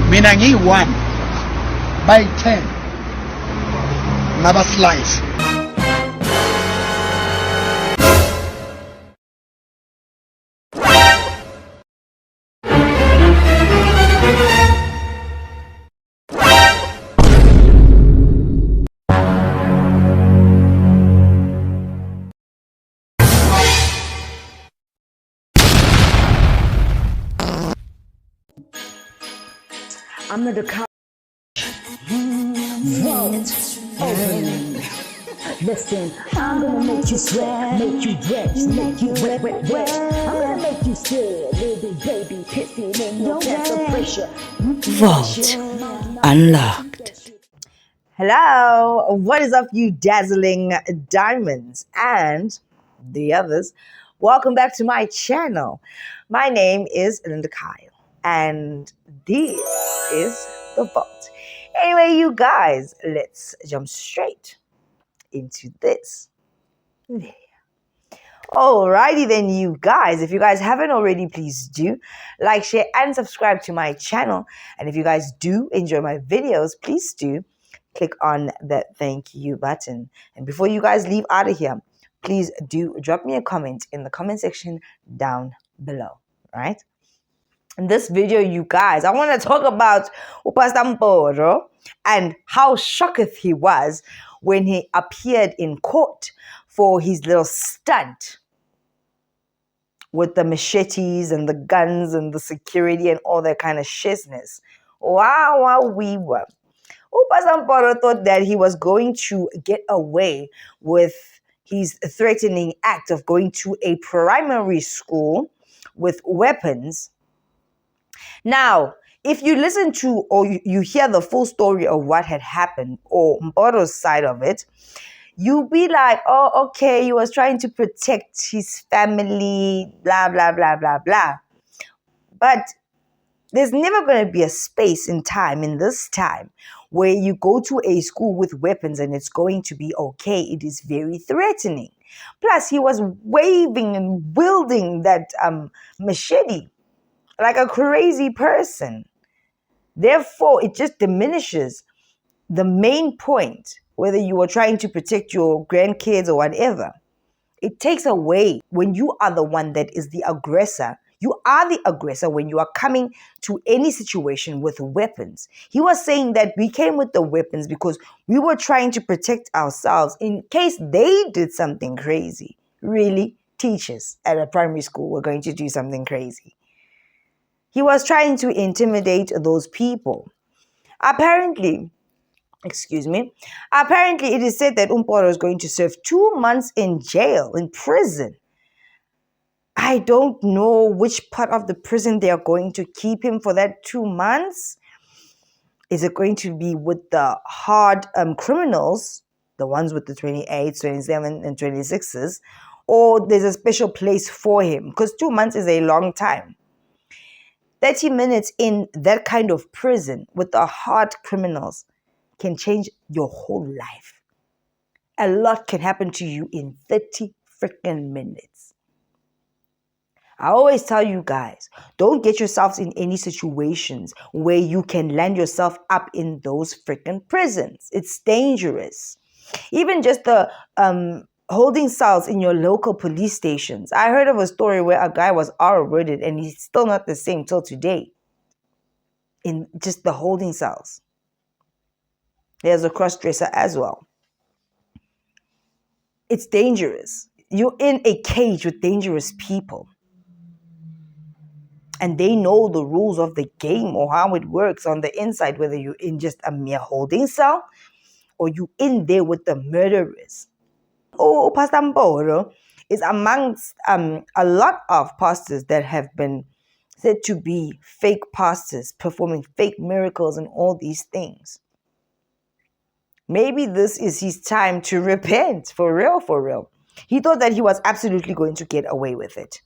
Mina ngiyi-1 by 10 nabaslice. I'm the couch. Listen, I'm gonna make you sweat, make you wet, make you wet, wet, wet. I'm gonna make you scared, little baby, pissing in your cancer pressure. Vault unlocked. Hello, what is up, you dazzling diamonds and the others? Welcome back to my channel. My name is Linda Kyle, and this is the Vault. Anyway, you guys, let's jump straight into this video. Alrighty then, you guys. If you guys haven't already, please do like, share, and subscribe to my channel. And if you guys do enjoy my videos, please do click on that thank you button. And before you guys leave out of here, please do drop me a comment in the comment section down below. Right? In this video, you guys, I want to talk about Pastor Mboro and how shocked he was when he appeared in court for his little stunt with the machetes and the guns and the security and all that kind of shizness. Wow, we were. Pastor Mboro thought that he was going to get away with his threatening act of going to a primary school with weapons. Now, if you listen to or you hear the full story of what had happened or Mboro's side of it, you'll be like, oh, okay, he was trying to protect his family, blah, blah, blah, blah, blah. But there's never going to be a space in time, in this time, where you go to a school with weapons and it's going to be okay. It is very threatening. Plus, he was waving and wielding that machete like a crazy person. Therefore, it just diminishes the main point, whether you were trying to protect your grandkids or whatever. It takes away when you are the one that is the aggressor. You are the aggressor when you are coming to any situation with weapons. He was saying that we came with the weapons because we were trying to protect ourselves in case they did something crazy. Really, teachers at a primary school were going to do something crazy. He was trying to intimidate those people. Apparently, it is said that Mboro is going to serve 2 months in jail, in prison. I don't know which part of the prison they are going to keep him for that 2 months. Is it going to be with the hard criminals, the ones with the 28s, 27, and 26s, or there's a special place for him? Because 2 months is a long time. 30 minutes in that kind of prison with the hard criminals can change your whole life. A lot can happen to you in 30 freaking minutes. I always tell you guys, don't get yourselves in any situations where you can land yourself up in those freaking prisons. It's dangerous. Even just the holding cells in your local police stations. I heard of a story where a guy was arrested and he's still not the same till today. In just the holding cells. There's a cross-dresser as well. It's dangerous. You're in a cage with dangerous people. And they know the rules of the game or how it works on the inside, whether you're in just a mere holding cell or you in there with the murderers. Pastor Mboro is amongst a lot of pastors that have been said to be fake pastors, performing fake miracles and all these things. Maybe this is his time to repent, for real, for real. He thought that he was absolutely going to get away with it.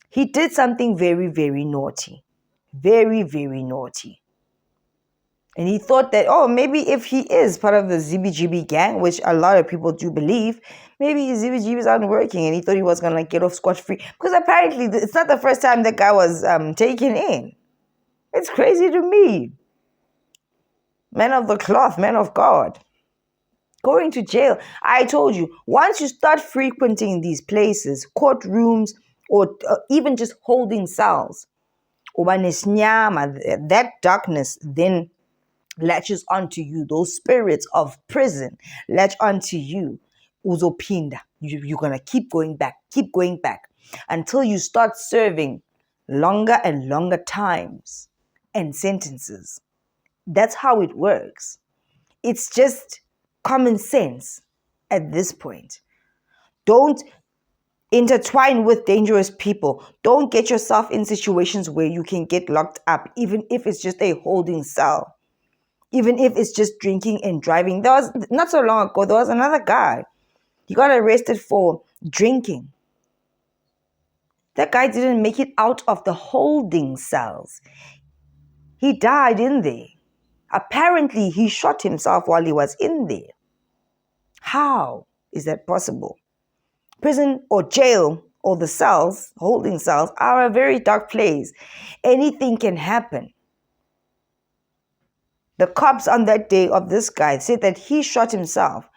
He did something very, very naughty. Very, very naughty. And he thought that, maybe if he is part of the ZBGB gang, which a lot of people do believe, maybe his ZBGBs aren't working and he thought he was going to get off scot-free. Because apparently it's not the first time that guy was taken in. It's crazy to me. Man of the cloth, man of God. Going to jail. I told you, once you start frequenting these places, courtrooms, or even just holding cells, that darkness then latches onto you. Those spirits of prison latch onto you. Uzopinda. You're going to keep going back until you start serving longer and longer times and sentences. That's how it works. It's just common sense at this point. Don't intertwine with dangerous people. Don't get yourself in situations where you can get locked up, even if it's just a holding cell, even if it's just drinking and driving. There was, not so long ago, there was another guy. He got arrested for drinking. That guy didn't make it out of the holding cells. He died in there. Apparently, he shot himself while he was in there. How is that possible? Prison or jail or the cells, holding cells, are a very dark place. Anything can happen. The cops on that day of this guy said that he shot himself,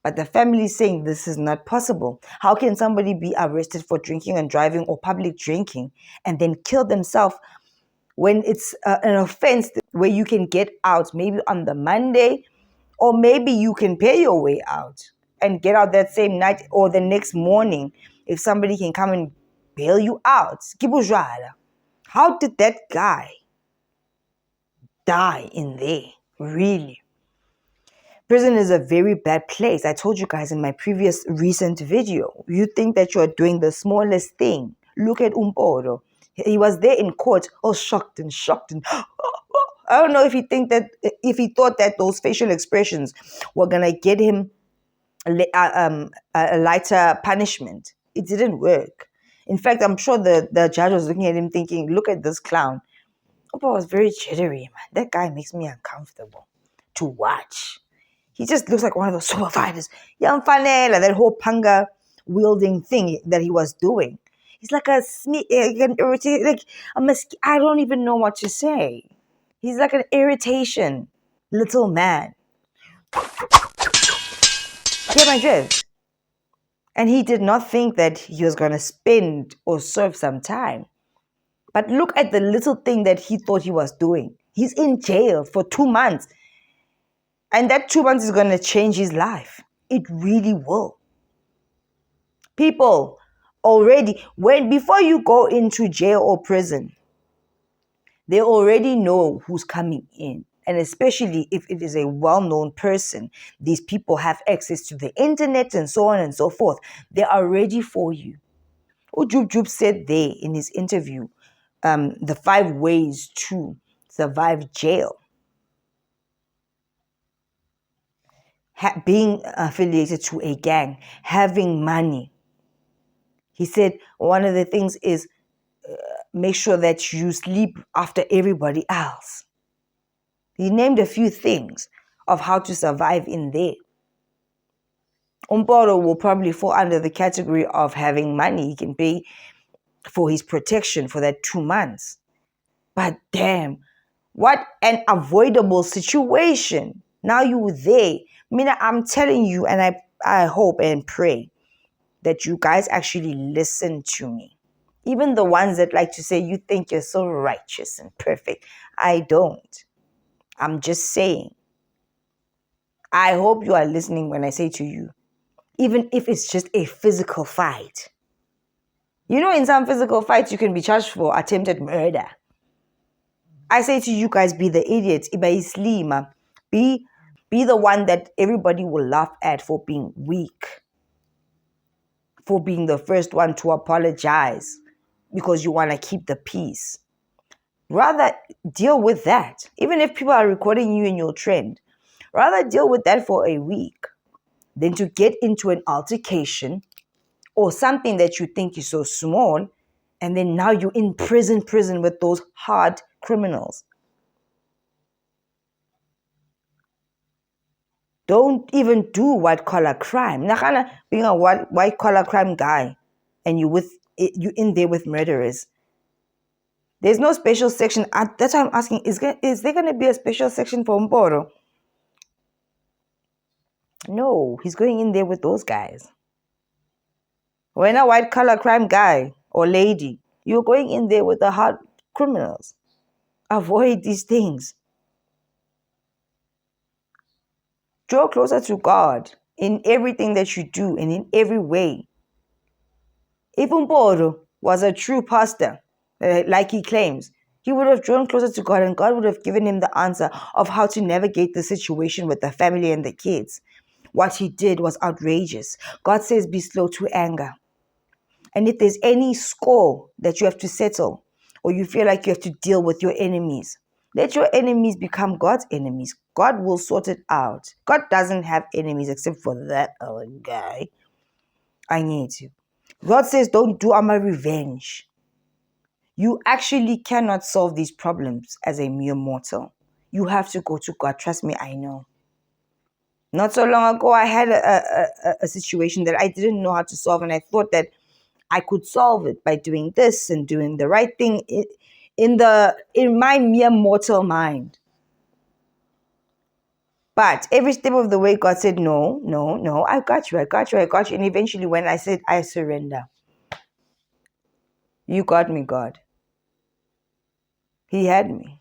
but the family is saying this is not possible. How can somebody be arrested for drinking and driving or public drinking and then kill themselves when it's an offense where you can get out maybe on the Monday, or maybe you can pay your way out and get out that same night or the next morning if somebody can come and bail you out? How did that guy die in there? Really? Prison is a very bad place. I told you guys in my previous recent video. You think that you're doing the smallest thing. Look at Mboro. He was there in court, all shocked and I don't know if he thought that those facial expressions were gonna get him a lighter punishment. It didn't work. In fact, I'm sure the judge was looking at him thinking, look at this clown. Opa was very jittery, man. That guy makes me uncomfortable to watch. He just looks like one of those super fighters. That whole panga wielding thing that he was doing. He's like an irritating, like I don't even know what to say. He's like an irritation little man. Get my drift. And he did not think that he was going to spend or serve some time. But look at the little thing that he thought he was doing. He's in jail for 2 months. And that 2 months is going to change his life. It really will. People, already, before you go into jail or prison, they already know who's coming in. And especially if it is a well-known person, these people have access to the internet and so on and so forth. They are ready for you. Ujub said there in his interview, the 5 ways to survive jail. Being affiliated to a gang, having money. He said one of the things is make sure that you sleep after everybody else. He named a few things of how to survive in there. Mboro will probably fall under the category of having money. He can pay for his protection for that 2 months. But damn, what an avoidable situation. Now you're there. Mina, I'm telling you, and I hope and pray that you guys actually listen to me. Even the ones that like to say you think you're so righteous and perfect. I don't. I'm just saying. I hope you are listening when I say to you, even if it's just a physical fight. You know, in some physical fights, you can be charged for attempted murder. I say to you guys, be the idiots. Be the one that everybody will laugh at for being weak, for being the first one to apologize because you want to keep the peace. Rather deal with that. Even if people are recording you in your trend, rather deal with that for a week than to get into an altercation or something that you think is so small, and then now you're in prison with those hard criminals. Don't even do white-collar crime. Nakana being a white-collar crime guy and you in there with murderers. There's no special section. That's why I'm asking, is there going to be a special section for Mboro? No, he's going in there with those guys. When a white collar crime guy or lady, you're going in there with the hard criminals. Avoid these things. Draw closer to God in everything that you do and in every way. If Mboro was a true pastor, like he claims, he would have drawn closer to God and God would have given him the answer of how to navigate the situation with the family and the kids. What he did was outrageous. God says, be slow to anger. And if there's any score that you have to settle or you feel like you have to deal with your enemies, let your enemies become God's enemies. God will sort it out. God doesn't have enemies except for that other guy. I need you. God says, don't do my revenge. You actually cannot solve these problems as a mere mortal. You have to go to God. Trust me, I know. Not so long ago, I had a situation that I didn't know how to solve, and I thought that I could solve it by doing this and doing the right thing in my mere mortal mind. But every step of the way, God said, no, I got you. And eventually when I said, I surrender, you got me, God. He had me.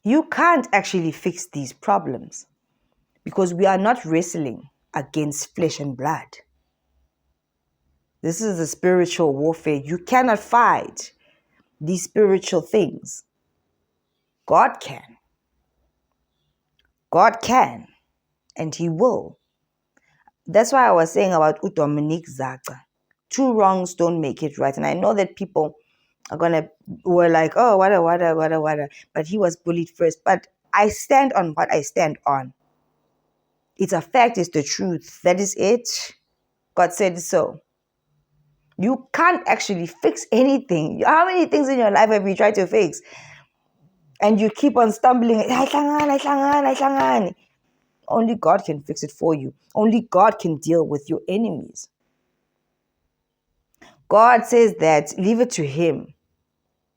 You can't actually fix these problems because we are not wrestling against flesh and blood. This is a spiritual warfare. You cannot fight these spiritual things. God can. God can, and He will. That's why I was saying about Dominique Zaga. Two wrongs don't make it right. And I know that people were like, oh, wada. But he was bullied first. But I stand on what I stand on. It's a fact, it's the truth. That is it. God said so. You can't actually fix anything. How many things in your life have you tried to fix? And you keep on stumbling. Only God can fix it for you. Only God can deal with your enemies. God says that leave it to Him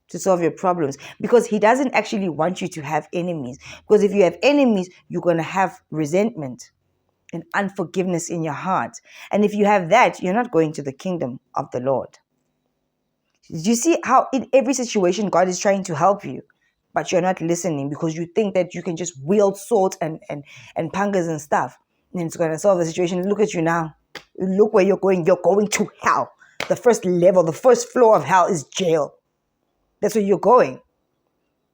to solve your problems because He doesn't actually want you to have enemies. Because if you have enemies, you're going to have resentment and unforgiveness in your heart. And if you have that, you're not going to the kingdom of the Lord. Did you see how in every situation God is trying to help you, but you're not listening because you think that you can just wield swords and pangas and stuff and it's going to solve the situation? Look at you now. Look where you're going. You're going to hell. The first level, the first floor of hell is jail. That's where you're going.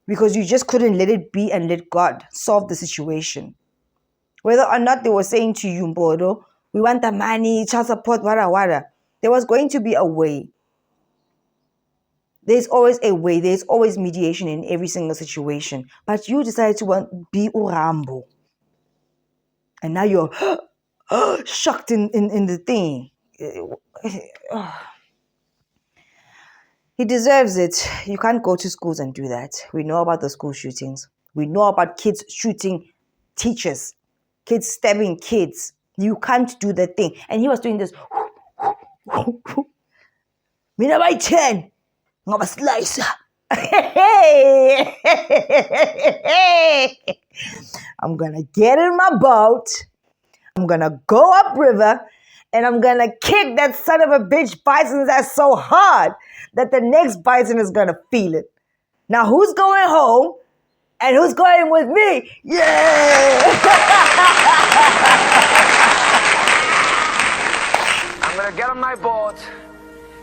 Because you just couldn't let it be and let God solve the situation. Whether or not they were saying to you, Mboro, we want the money, child support, wada. There was going to be a way. There's always a way. There's always mediation in every single situation. But you decided to be Urambo. And now you're shocked in the thing. He deserves it. You can't go to schools and do that. We know about the school shootings. We know about kids shooting teachers, kids stabbing kids. You can't do that thing. And he was doing this. Mina by 10. Ngoba slicer. I'm gonna get in my boat. I'm gonna go upriver. And I'm going to kick that son of a bitch bison's ass so hard that the next bison is going to feel it. Now, who's going home and who's going with me? Yeah! I'm going to get on my boat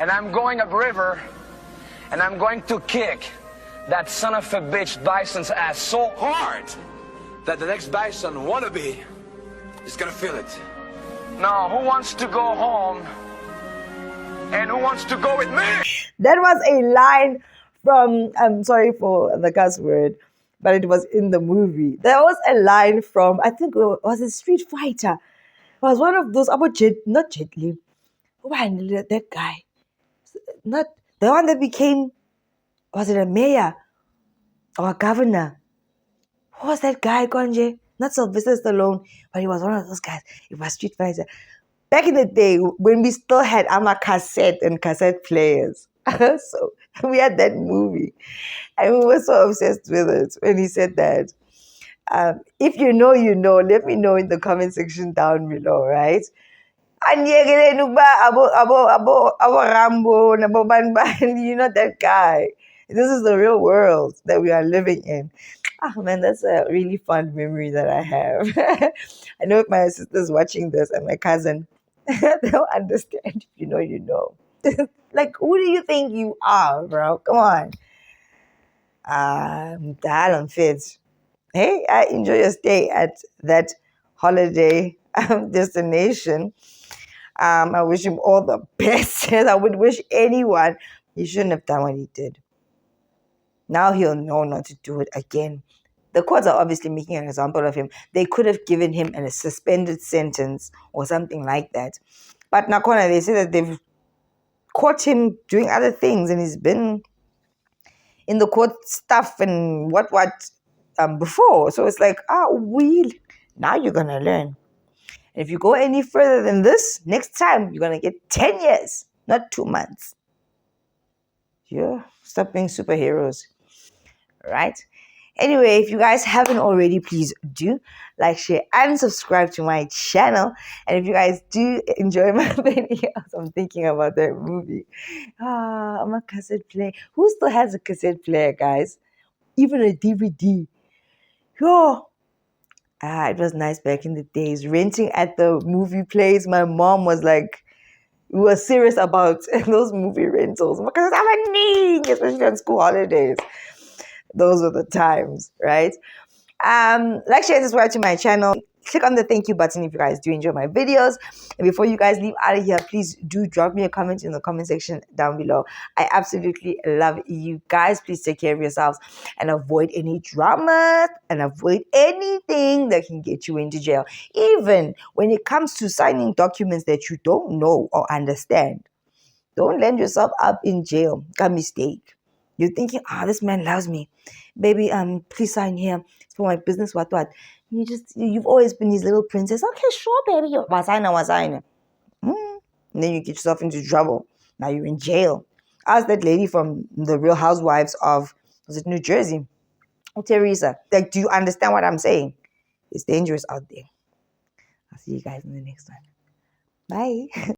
and I'm going upriver and I'm going to kick that son of a bitch bison's ass so hard that the next bison wannabe is going to feel it. Now, who wants to go home and who wants to go with me? That was a line from, I'm sorry for the cuss word, but it was in the movie. There was a line from, I think it was a Street Fighter. It was one of those, not Jet Li. That guy. Not the one that became, was it a mayor or a governor? Who was that guy, Konje? Not Sylvester Stallone, but he was one of those guys. It was Street Fighter. Back in the day, when we still had cassette and cassette players, So we had that movie, and we were so obsessed with it when he said that. If you know, you know. Let me know in the comment section down below, right? Anyekeleni ukuba abo Rambo nabo bani bani, you're not that guy. This is the real world that we are living in. Oh man, that's a really fun memory that I have. I know if my sister's watching this and my cousin, they'll understand. If you know, you know. Like, who do you think you are, bro? Come on. I'm fit. Hey, enjoy your stay at that holiday destination. I wish him all the best. I would wish anyone he shouldn't have done what he did. Now he'll know not to do it again. The courts are obviously making an example of him. They could have given him a suspended sentence or something like that. But Nakona, they say that they've caught him doing other things and he's been in the court stuff and what before. So it's like, now you're going to learn. If you go any further than this, next time you're going to get 10 years, not 2 months. Yeah, stop being superheroes. Right? Anyway, if you guys haven't already, please do like, share, and subscribe to my channel. And if you guys do enjoy my videos, I'm thinking about that movie. I'm a cassette player. Who still has a cassette player, guys? Even a DVD. Yo, it was nice back in the days. Renting at the movie place, my mom was like, we were serious about those movie rentals because I'm a need, especially on school holidays. Those were the times, right? Like, share, subscribe to my channel. Click on the thank you button if you guys do enjoy my videos. And before you guys leave out of here, please do drop me a comment in the comment section down below. I absolutely love you guys. Please take care of yourselves and avoid any drama and avoid anything that can get you into jail. Even when it comes to signing documents that you don't know or understand, don't land yourself up in jail. A mistake. You're thinking, this man loves me. Baby, please sign here. It's for my business, what. You've always been his little princess. Okay, sure, baby. Wasaina. And then you get yourself into trouble. Now you're in jail. Ask that lady from the Real Housewives of, was it New Jersey? Or Teresa. Like, do you understand what I'm saying? It's dangerous out there. I'll see you guys in the next one. Bye.